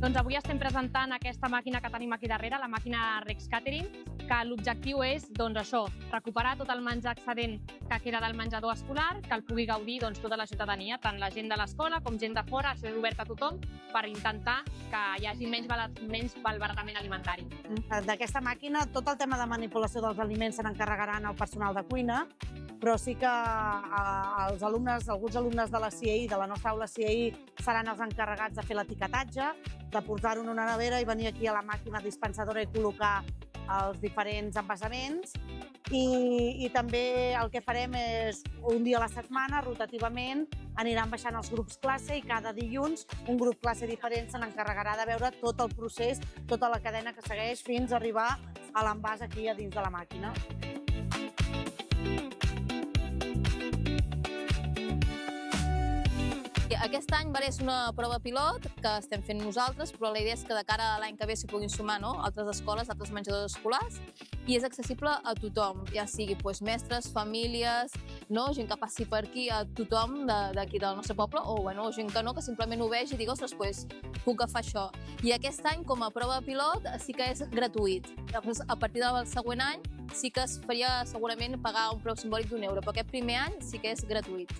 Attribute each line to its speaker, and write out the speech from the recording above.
Speaker 1: Doncs avui estem presentant aquesta màquina que tenim aquí darrere, la màquina Rex Catering, que l'objectiu és recuperar tot el menjar excedent que queda del menjador escolar, que el pugui gaudir tota la ciutadania, tant la gent de l'escola com gent de fora. Això és obert a tothom per intentar que hi hagi menys malbaratament alimentari.
Speaker 2: D'aquesta màquina, tot el tema de manipulació dels aliments se n'encarregaran el personal de cuina, però sí que alguns alumnes de la CIEI, de la nostra aula CIEI, seran els encarregats de fer l'etiquetatge, de portar-ho en una nevera i venir aquí a la màquina dispensadora i col·locar els diferents envasaments. I també el que farem és, un dia a la setmana, rotativament, aniran baixant els grups classe i cada dilluns un grup classe diferent se n'encarregarà de veure tot el procés, tota la cadena que segueix fins a arribar a l'envàs aquí a dins de la màquina.
Speaker 3: Aquest any és una prova pilot que estem fent nosaltres, però la idea és que de cara a l'any que ve s'hi puguin sumar altres escoles, altres menjadors escolars, i és accessible a tothom, ja sigui mestres, famílies, gent que passi per aquí, a tothom d'aquí del nostre poble, o gent que no, que simplement ho vegi i digui, ostres, puc agafar això. I aquest any, com a prova pilot, sí que és gratuït. Llavors, a partir del següent any, sí que es faria segurament pagar un preu simbòlic d'1 euro, però aquest primer any sí que és gratuït.